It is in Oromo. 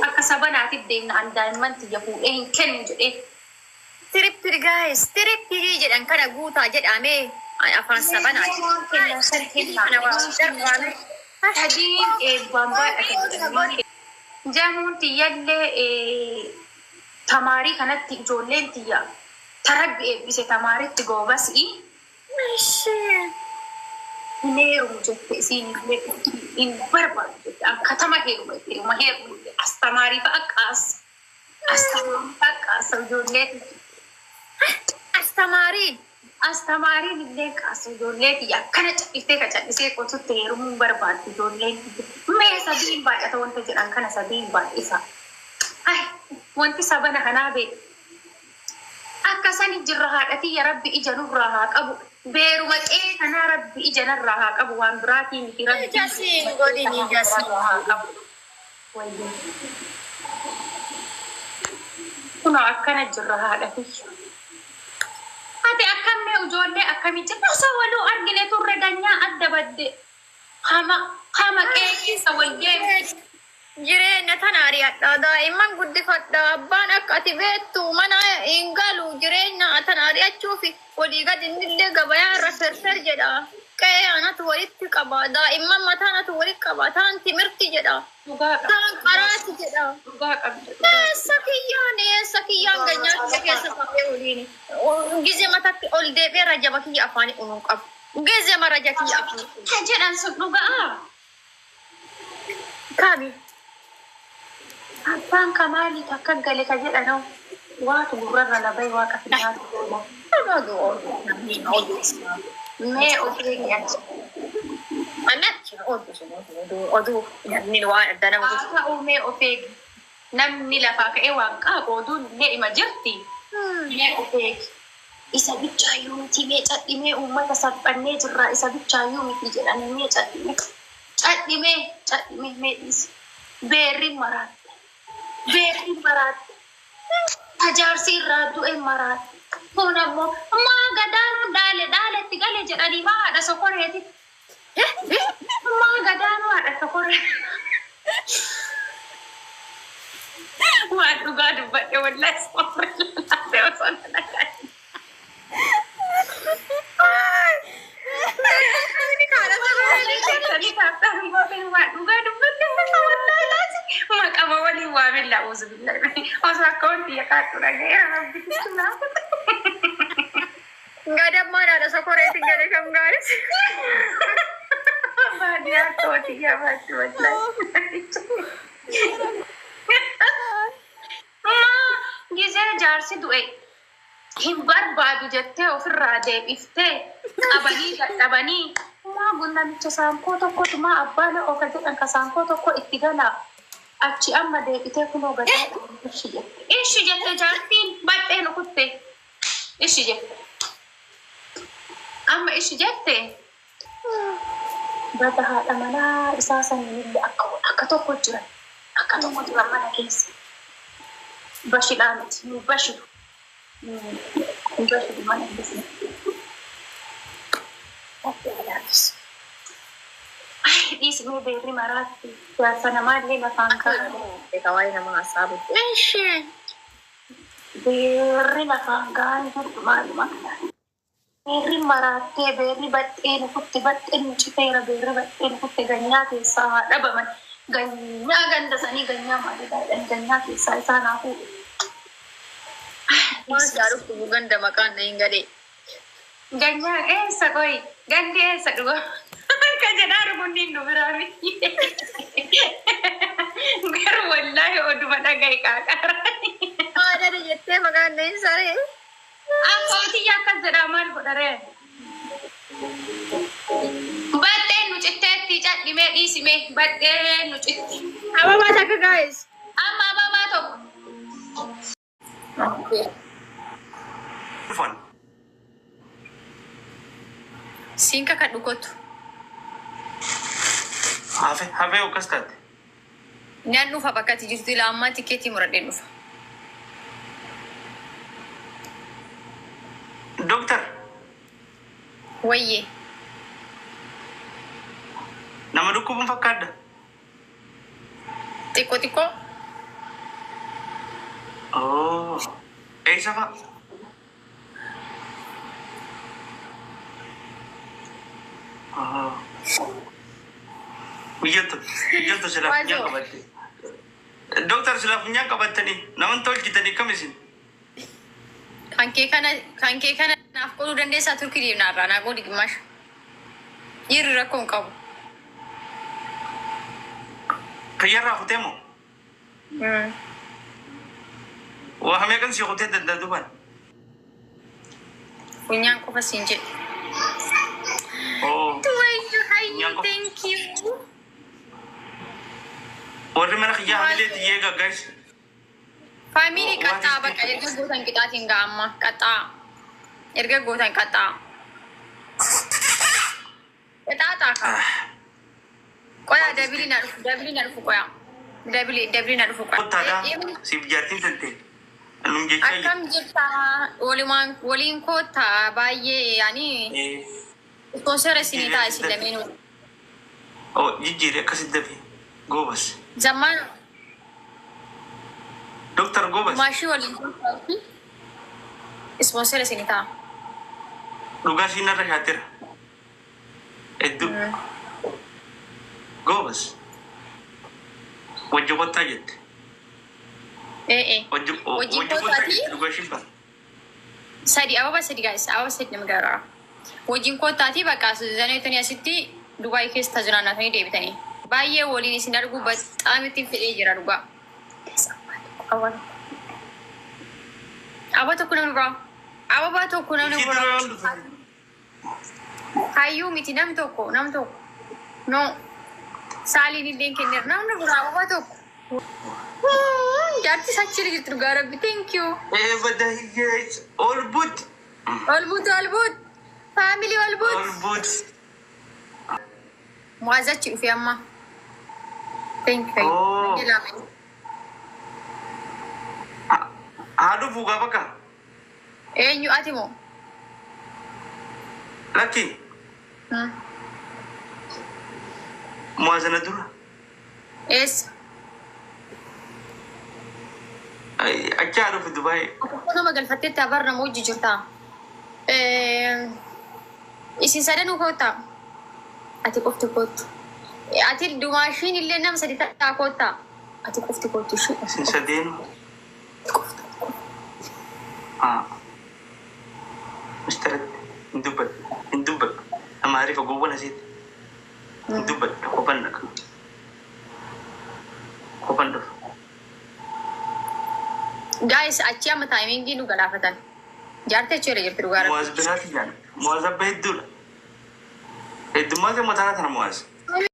أكسبنا تدين عن دائما تجفو إيه كن إيه Trippi guys, trippi jedhan kana guutaa jedhame afaan sabana. هدين بامبا جامون تيالله تماري كانت جولين تيا تربي بس تماري تجو بس ماشي نيرو جت سين إن بربا كتما هيرو ما هيرو أستماري فأكاس جولين أستماري لك جولين يا كانت إستيك كنت تيرو من بربا جولين ما سبين بعد أتوان تجران كان سبين بعد إسا وانت سبنا هنابي أكساني جرها أتي يا ربي إجنور راهك أبو بيرومت إيه أنا ربي إجنور راهك أبو وان براتي في ربي جاسين قولي جاسين كنا أكنا جرها أتي هذا أكمل وجودة أكمل جنا سوالو أرجلة تردنيا أدبد خما كيكي سوال جيم jireenya tana ari'adha daa'imman guddifadha abbaan akka ati beektu mana hin galu jireenya tana ari'achuufi walii gadi innillee gabayaa irra ferfer jedha qe'ee anatu walitti qaba daa'imman mataan atu walitti qaba taan timirti jedha taan qaraati jedha eessa kiyyaan ganyaa keessa fafee waliini gizee matatti ol deebi'ee rajaba kiyya afaanii unuun qabu gizee maraja kiyya afaanii jedhan sun dhugaa kaabi Abang kamali takkan gale kaje dano watu gurra la bay waka fina me oke ya anak odu ni wa dana aka o me oke nam ni la fa ka e wa ka odu ne imajirti me oke isa bichayu ti me chatti me ummata sabbanne jirra isa bichayu mi jedhan me chatti me me berri marat Beri marat, ajar si ratu marat. Puna mo, ma gadano dale tigale jadi ma ada sokore ti. Ma gadano ada sokore. Waduh gadu bade wallahi sokore. Ada sokore. Ini kalau tadi kata waduh gadu bade wallahi maka wali wabil la uzubillah asa konti ya katura ya rabbi enggak ada mana ada sokore tinggal di garis badia to tiga batu gizera jar se du'e himbar badu jatte o firrade ifte abani ma gunna micha sanko to ko ma abbana o kaje kan kasanko to ko ittigala achi amma de ite kuno gada ishi jette jartin batte no kutte ishi jette amma ishi jette bata hada mana isasan ni akka to ko jira mana kes bashilamat ni bashu mana kes Is me beri marati ya sana mali na fangka kawai na mga sabi beri na fangka itu mali makna beri marati beri batte no kutte chitera beri batte no kutte ganya ke sa daba man ganya ganda sani ganya mali dan ganya ke sa sana ku mas garuk tu ganda makan nahi gade ganya sagoi gande sadugo kajadaru kunin do berami garu wallahi odu madagai kakar ada di jette makan nahi sare aku tiya kajada mal bodare batte nu cetti jadi me isi me batte nu cetti apa baca ke guys amma baba to okay fun sinka kadukotu Have ukastat. Nyan nufa bakati jirtu ila amma tiketi muradde nufa. Dokter. Wayye. Nama dhukkuba fakkaadda. Tiko Oh. Eessa fa'a? Oh. Biyyattu sila funyaan qabatte. Doktar sila funyaan qabattanii naman tolchitanii kam isin? Kan kee kana naaf qoluu dandeessaa turkii deemnaarraa naa qoodi gimaash. Dhiirri rakkoo hin qabu. Kayyarraa kutee moo? Waa hamee kan si kutee daddaduban? Funyaan qofa siin jedhe. Oh. Tuwayyu hayyu Funyaan qofa. thank you. Warri mana kiyyaa hamilee tiyyee gaggaas. Faamilii qaxxaa bakka erga gootan qixaatiin ga'amma qaxxaa. Erga gootan qaxxaa. Qixaaxaa kaa. Qoyaa dabilii na dhufu qoyaa. Dabilii na dhufu qoyaa. Kottaadhaa siif jaartiin tantee. Annum jechaa Akkam jirta waliin koottaa baay'ee yaani ispoonsera isinii ta'a isin lameenuu. Oh, jijjiiree akkasitti dafee. Goobas. Zammaan Doktar Goobas. maashii waliin koottaa ispoonsera isinii ta'a. Dhugaa siinarra shaateera. Hedduu. Goobas. Wajji kottaa jette. Wajji kottaa jette dhugaa shibba. Sadi ababa sadi guys ababa sadi nama garaa. Wajjin koottaati bakka zaneetanii asitti Dubaay keessa tajaajilatanii deebitanii. Baay'ee waliin isin arguu bexaam itti fedhee jira dhugaa. Ababa tokko namni biraa. Ababa tokko namni biraa. Hayyuu miti nam tokko. No. Saaliin illee kenneer namni biraa ababa tokko. Jaarti sachiri jirtu dhugaa rabbi thank you. Badda hiyyees. Olbut. Olbut. Family olbut. Olbut. Muazzachi dhufe amma. Thank you. Oh. Haadhu fuugaa bakka. Eenyu ati moo? Lakki. Muwaazana dura. Eessa? Achi haa dhufu Dubaay. Akkuma nama galfatteetti abar nama hojii jirta. Isin sadanuu koottaa? Ati qofti koottu. Ati dumaashiin illee nama sadi ta'aa koottaa? Ati qofti koottu ishee. Isin sadeenu. Mistaratti hin dubbadhu. Nama ariifa gowwan asitti. Hin dubbadhu. Kophan dhaqa. Kophan dhufu. Guys, achi amma taayimingii nu galaafatan. Jaartee achi jirti dhugaa rabbi. Muwaaz biraati jaan. Muwaaz abba hedduudha. Heddummaa ta'e mataa kana muwaaz.